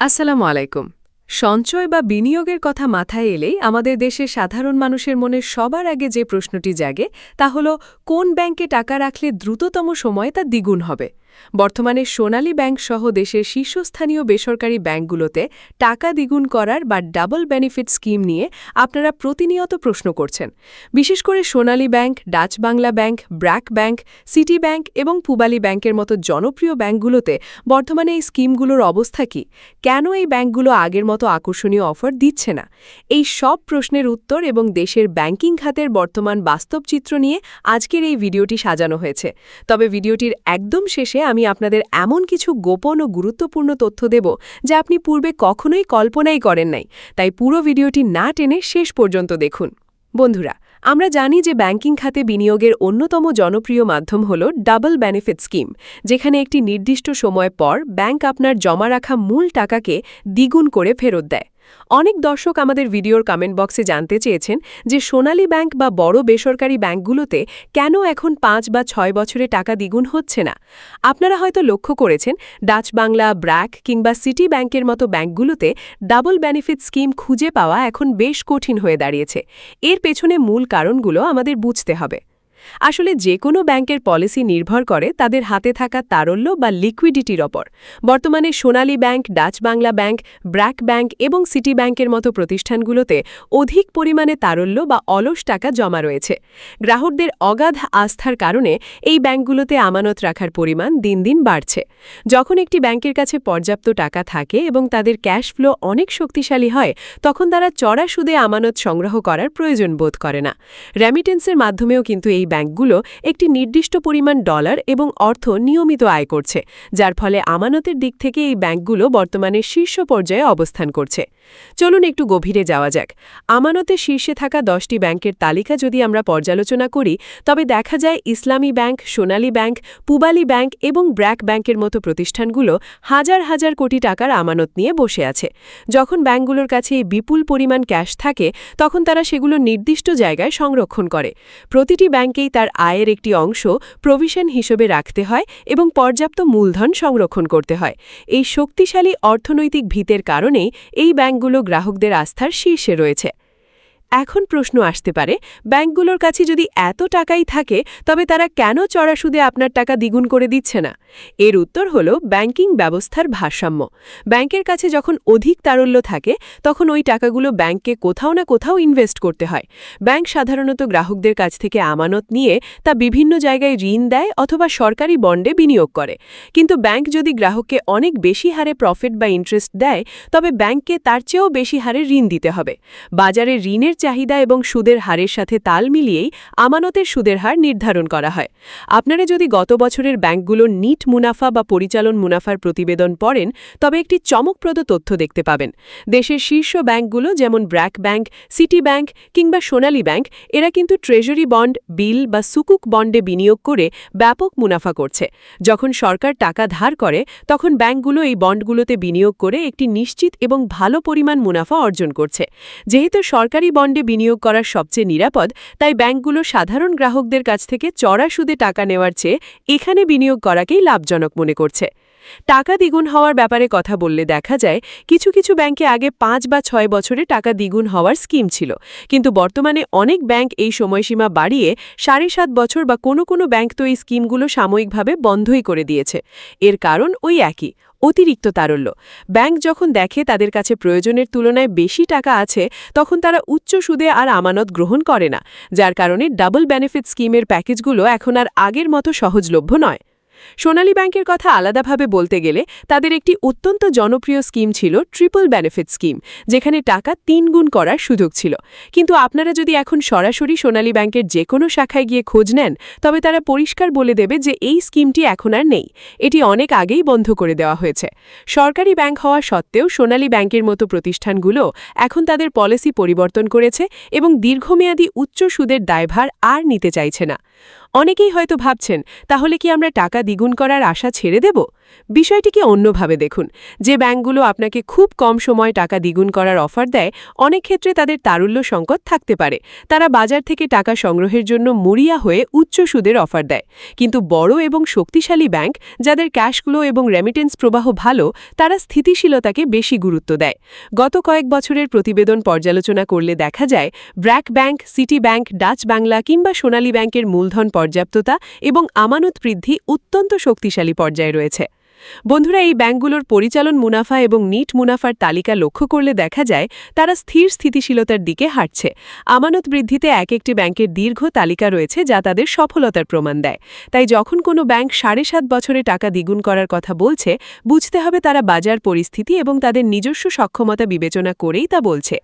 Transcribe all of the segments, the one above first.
আসসালামু আলাইকুম। সঞ্চয় বা বিনিয়োগের কথা মাথায় এলেই আমাদের দেশের সাধারণ মানুষের মনে সবার আগে যে প্রশ্নটি জাগে তা হল কোন ব্যাংকে টাকা রাখলে দ্রুততম সময়ে তা দ্বিগুণ হবে। বর্তমানে সোনালী ব্যাংক সহ দেশের শীর্ষস্থানীয় বেসরকারি ব্যাংকগুলোতে টাকা দ্বিগুণ করার বা ডাবল বেনিফিট স্কিম নিয়ে আপনারা প্রতিনিয়ত প্রশ্ন করছেন। বিশেষ করে Sonali bank, Dutch Bangla bank, BRAC bank, city bank এবং পূবালী ব্যাংকের মতো জনপ্রিয় ব্যাংকগুলোতে বর্তমানে এই স্কিমগুলোর অবস্থা কী? কেন এই ব্যাংকগুলো আগের মতো আকর্ষণীয় অফার দিচ্ছে না? এই সব প্রশ্নের উত্তর এবং দেশের ব্যাংকিং খাতের বর্তমান বাস্তব চিত্র নিয়ে আজকের এই ভিডিওটি সাজানো হয়েছে। তবে ভিডিওটির একদম শেষে আমি আপনাদের এমন কিছু গোপন ও গুরুত্বপূর্ণ তথ্য দেব যা আপনি পূর্বে কখনোই কল্পনাই করেন নাই। তাই পুরো ভিডিওটি না টেনে শেষ পর্যন্ত দেখুন। বন্ধুরা, আমরা জানি যে ব্যাংকিং খাতে বিনিয়োগের অন্যতম জনপ্রিয় মাধ্যম হল ডাবল বেনিফিট স্কিম, যেখানে একটি নির্দিষ্ট সময় পর ব্যাংক আপনার জমা রাখা মূল টাকাকে দ্বিগুণ করে ফেরত দেয়। অনেক দর্শক আমাদের ভিডিওর কমেন্ট বক্সে জানতে চেয়েছেন যে সোনালী ব্যাংক বা বড় বেসরকারি ব্যাংকগুলোতে কেন এখন ৫ বা ৬ বছরে টাকা দ্বিগুণ হচ্ছে না। আপনারা হয়তো লক্ষ্য করেছেন ডাচ বাংলা, ব্র্যাক কিংবা সিটি ব্যাংকের মতো ব্যাংকগুলোতে ডাবল বেনিফিট স্কিম খুঁজে পাওয়া এখন বেশ কঠিন হয়ে দাঁড়িয়েছে। এর পেছনে মূল কারণগুলো আমাদের বুঝতে হবে। আসলে যে কোনো ব্যাংকের পলিসি নির্ভর করে তাদের হাতে থাকা তারল্য বা লিকুইডিটির ওপর। বর্তমানে Sonali bank, Dutch Bangla bank, BRAC bank এবং সিটি ব্যাংকের মতো প্রতিষ্ঠানগুলোতে অধিক পরিমাণে তারল্য বা অলস টাকা জমা রয়েছে। গ্রাহকদের অগাধ আস্থার কারণে এই ব্যাংকগুলোতে আমানত রাখার পরিমাণ দিন দিন বাড়ছে। যখন একটি ব্যাংকের কাছে পর্যাপ্ত টাকা থাকে এবং তাদের ক্যাশ ফ্লো অনেক শক্তিশালী হয়, তখন তারা চড়া সুদে আমানত সংগ্রহ করার প্রয়োজন বোধ করে না। রেমিটেন্সের মাধ্যমেও কিন্তু এই ব্যাংকগুলো একটি নির্দিষ্ট পরিমাণ ডলার এবং অর্থ নিয়মিত আয় করছে, যার ফলে আমানতের দিক থেকে এই ব্যাংকগুলো বর্তমানে শীর্ষ পর্যায়ে অবস্থান করছে। চলুন একটু গভীরে যাওয়া যাক। আমানতের শীর্ষে থাকা 10টি ব্যাংকের তালিকা যদি আমরা পর্যালোচনা করি, তবে দেখা যায় ইসলামী ব্যাংক, সোনালী ব্যাংক, পূবালী ব্যাংক এবং ব্র্যাক ব্যাংকের মতো প্রতিষ্ঠানগুলো হাজার হাজার কোটি টাকার আমানত নিয়ে বসে আছে। যখন ব্যাংকগুলোর কাছে এই বিপুল পরিমাণ ক্যাশ থাকে, তখন তারা সেগুলো নির্দিষ্ট জায়গায় সংরক্ষণ করে। প্রতিটি ব্যাংকেই তার আয়ের একটি অংশ প্রভিশন হিসেবে রাখতে হয় এবং পর্যাপ্ত মূলধন সংরক্ষণ করতে হয়। এই শক্তিশালী অর্থনৈতিক ভিতের কারণেই এই ব্যাংকগুলো গ্রাহকদের আস্থার শীর্ষে রয়েছে। এখন প্রশ্ন আসতে পারে, ব্যাংকগুলোর কাছে যদি এত টাকাই থাকে, তবে তারা কেন চড়া সুদে আপনার টাকা দ্বিগুণ করে দিচ্ছে না? এর উত্তর হল ব্যাংকিং ব্যবস্থার ভারসাম্য। ব্যাংকের কাছে যখন অধিক তারল্য থাকে, তখন ওই টাকাগুলো ব্যাংককে কোথাও না কোথাও ইনভেস্ট করতে হয়। ব্যাংক সাধারণত গ্রাহকদের কাছ থেকে আমানত নিয়ে তা বিভিন্ন জায়গায় ঋণ দেয় অথবা সরকারি বন্ডে বিনিয়োগ করে। কিন্তু ব্যাংক যদি গ্রাহককে অনেক বেশি হারে প্রফিট বা ইন্টারেস্ট দেয়, তবে ব্যাংককে তার চেয়েও বেশি হারে ঋণ দিতে হবে। বাজারে ঋণের চাহিদা এবং সুদের হারের সাথে তাল মিলিয়েই আমানতের সুদের হার নির্ধারণ করা হয়। আপনারা যদি গত বছরের ব্যাংকগুলোর নিট মুনাফা বা পরিচালন মুনাফার প্রতিবেদন পড়েন, তবে একটি চমকপ্রদ তথ্য দেখতে পাবেন। দেশের শীর্ষ ব্যাংকগুলো যেমন ব্র্যাক ব্যাংক, সিটি ব্যাংক কিংবা সোনালী ব্যাংক, এরা কিন্তু ট্রেজারি বন্ড, বিল বা সুকুক বন্ডে বিনিয়োগ করে ব্যাপক মুনাফা করছে। যখন সরকার টাকা ধার করে, তখন ব্যাংকগুলো এই বন্ডগুলোতে বিনিয়োগ করে একটি নিশ্চিত এবং ভালো পরিমাণ মুনাফা অর্জন করছে। যেহেতু সরকারি বন্ডে বিনিয়োগ করা সবচেয়ে নিরাপদ, তাই ব্যাংকগুলো সাধারণ গ্রাহকদের কাছ থেকে চড়া সুদে টাকা নেওয়ার চেয়ে এখানে বিনিয়োগ করাকেই লাভজনক মনে করছে। টাকা দ্বিগুণ হওয়ার ব্যাপারে কথা বললে দেখা যায়, কিছু কিছু ব্যাংকে আগে ৫ বা ৬ বছরে টাকা দ্বিগুণ হওয়ার স্কিম ছিল, কিন্তু বর্তমানে অনেক ব্যাংক এই সময়সীমা বাড়িয়ে ৭.৫ বছর বা কোনো ব্যাংক তো এই স্কিমগুলো সাময়িকভাবে বন্ধই করে দিয়েছে। এর কারণ ওই একই, অতিরিক্ত তারল্য। ব্যাংক যখন দেখে তাদের কাছে প্রয়োজনের তুলনায় বেশি টাকা আছে, তখন তারা উচ্চ সুদে আর আমানত গ্রহণ করে না, যার কারণে ডাবল বেনিফিট স্কিমের প্যাকেজগুলো এখন আর আগের মতো সহজলভ্য নয়। সোনালী ব্যাংকের কথা আলাদাভাবে বলতে গেলে তাদের একটি অত্যন্ত জনপ্রিয় স্কিম ছিল ট্রিপল বেনিফিট স্কিম, যেখানে টাকা ৩ গুণ করার সুযোগ ছিল। কিন্তু আপনারা যদি এখন সরাসরি সোনালী ব্যাংকের যে কোনো শাখায় গিয়ে খোঁজ নেন, তবে তারা পরিষ্কার বলে দেবে যে এই স্কিমটি এখন আর নেই, এটি অনেক আগেই বন্ধ করে দেওয়া হয়েছে। সরকারি ব্যাংক হওয়া সত্ত্বেও সোনালী ব্যাংকের মতো প্রতিষ্ঠানগুলো এখন তাদের পলিসি পরিবর্তন করেছে এবং দীর্ঘমেয়াদী উচ্চ সুদের দায়ভার আর নিতে চাইছে না। অনেকেই হয়তো ভাবছেন, তাহলে কি আমরা টাকা দ্বিগুণ করার আশা ছেড়ে দেব? বিষয়টিকে অন্যভাবে দেখুন। যে ব্যাংকগুলো আপনাকে খুব কম সময়ে টাকা দ্বিগুণ করার অফার দেয়, অনেক ক্ষেত্রে তাদের তারল্য সংকট থাকতে পারে। তারা বাজার থেকে টাকা সংগ্রহের জন্য মরিয়া হয়ে উচ্চ সুদের অফার দেয়। কিন্তু বড় এবং শক্তিশালী ব্যাংক, যাদের ক্যাশ ফ্লো এবং রেমিটেন্স প্রবাহ ভালো, তারা স্থিতিশীলতাকে বেশি গুরুত্ব দেয়। গত কয়েক বছরের প্রতিবেদন পর্যালোচনা করলে দেখা যায়, BRAC bank, city bank, Dutch Bangla কিংবা সোনালী ব্যাংকের মূলধন পর্যাপ্ততা এবং আমানত বৃদ্ধি অত্যন্ত শক্তিশালী পর্যায়ে রয়েছে। বন্ধুরা, এই ব্যাংকগুলোর পরিচালন মুনাফা এবং নিট মুনাফার তালিকা লক্ষ্য করলে দেখা যায় তারা স্থির স্থিতিশীলতার দিকে হাঁটছে। আমানত বৃদ্ধিতে এক একটি ব্যাংকের দীর্ঘ তালিকা রয়েছে, যা তাদের সফলতার প্রমাণ দেয়। তাই যখন কোনো ব্যাংক 7.5 বছরে টাকা দ্বিগুণ করার কথা বলছে, বুঝতে হবে তারা বাজার পরিস্থিতি এবং তাদের নিজস্ব সক্ষমতা বিবেচনা করেই তা বলছে।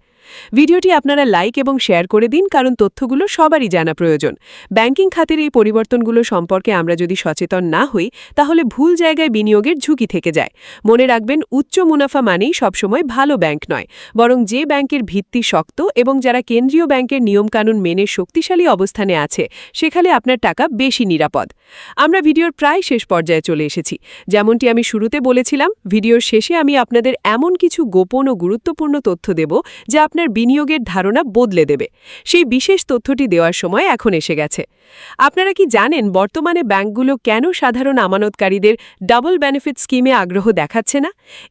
ভিডিওটি আপনারা লাইক এবং শেয়ার করে দিন, কারণ তথ্যগুলো সবারই জানা প্রয়োজন। ব্যাংকিং খাতের এই পরিবর্তনগুলো সম্পর্কে আমরা যদি সচেতন না হই, তাহলে ভুল জায়গায় বিনিয়োগের ঝুঁকি থেকে যায়। মনে রাখবেন, উচ্চ মুনাফা মানেই সবসময় ভালো ব্যাংক নয়, বরং যে ব্যাংকের ভিত্তি শক্ত এবং যারা কেন্দ্রীয় ব্যাংকের নিয়মকানুন মেনে শক্তিশালী অবস্থানে আছে, সেখানে আপনার টাকা বেশি নিরাপদ। আমরা ভিডিওর প্রায় শেষ পর্যায়ে চলে এসেছি। যেমনটি আমি শুরুতে বলেছিলাম, ভিডিওর শেষে আমি আপনাদের এমন কিছু গোপন ও গুরুত্বপূর্ণ তথ্য দেব যা আপনার বিনিয়োগের ধারণা বদলে দেবে। সেই বিশেষ তথ্যটি দেওয়ার সময় এখন এসে গেছে। আপনারা কি জানেন বর্তমানে ব্যাংকগুলো কেন সাধারণ আমানতকারীদের ডাবল বেনিফিট স্কিমে আগ্রহ দেখাচ্ছে না?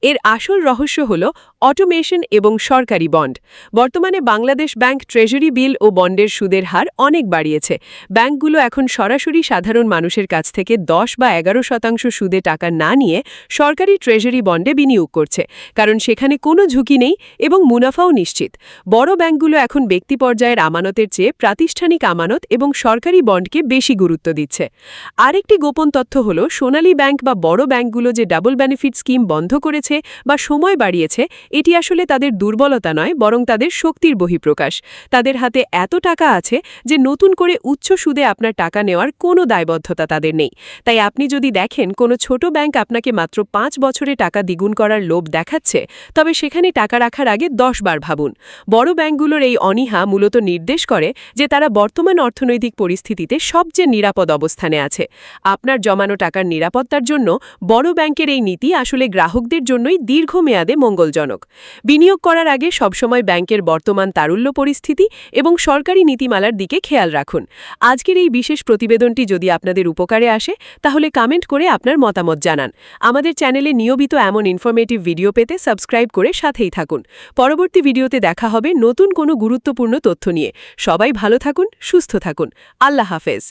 এর আসল রহস্য হল অটোমেশন এবং সরকারি বন্ড। বর্তমানে বাংলাদেশ ব্যাংক ট্রেজারি বিল ও বন্ডের সুদের হার অনেক বাড়িয়েছে। ব্যাংকগুলো এখন সরাসরি সাধারণ মানুষের কাছ থেকে 10 বা 11% সুদে টাকা না নিয়ে সরকারি ট্রেজারি বন্ডে বিনিয়োগ করছে, কারণ সেখানে কোনো ঝুঁকি নেই এবং মুনাফাও নিশ্চিত। বড় ব্যাংকগুলো এখন ব্যক্তি পর্যায়ের আমানতের চেয়ে প্রাতিষ্ঠানিক আমানত এবং সরকারি বন্ডকে বেশি গুরুত্ব দিচ্ছে। আরেকটি গোপন তথ্য হল, সোনালী ব্যাংক বা বড় ব্যাংকগুলো যে ডাবল বেনিফিট স্কিম বন্ধ করেছে বা সময় বাড়িয়েছে, এটি আসলে তাদের দুর্বলতা নয়, বরং তাদের শক্তির বহিঃপ্রকাশ। তাদের হাতে এত টাকা আছে যে নতুন করে উচ্চ সুদে আপনার টাকা নেওয়ার কোনো দায়বদ্ধতা তাদের নেই। তাই আপনি যদি দেখেন কোনো ছোট ব্যাংক আপনাকে মাত্র 5 বছরে টাকা দ্বিগুণ করার লোভ দেখাচ্ছে, তবে সেখানে টাকা রাখার আগে 10 বার ভাবুন। বড় ব্যাংকগুলোর এই অনীহা মূলত নির্দেশ করে যে তারা বর্তমান অর্থনৈতিক পরিস্থিতিতে সবচেয়ে নিরাপদ অবস্থানে আছে। আপনার জমানো টাকার নিরাপত্তার জন্য বড় ব্যাংকের এই নীতি আসলে গ্রাহকদের জন্যই দীর্ঘমেয়াদে মঙ্গলজনক। বিনিয়োগ করার আগে সবসময় ব্যাংকের বর্তমান তারল্য পরিস্থিতি এবং সরকারি নীতিমালার দিকে খেয়াল রাখুন। আজকের এই বিশেষ প্রতিবেদনটি যদি আপনাদের উপকারে আসে, তাহলে কমেন্ট করে আপনার মতামত জানান। আমাদের চ্যানেলে নিয়মিত এমন ইনফরমেটিভ ভিডিও পেতে সাবস্ক্রাইব করে সাথেই থাকুন। পরবর্তী ভিডিওতে দেখা হবে নতুন কোনো গুরুত্বপূর্ণ তথ্য নিয়ে। সবাই ভালো থাকুন, সুস্থ থাকুন। আল্লাহ হাফেজ।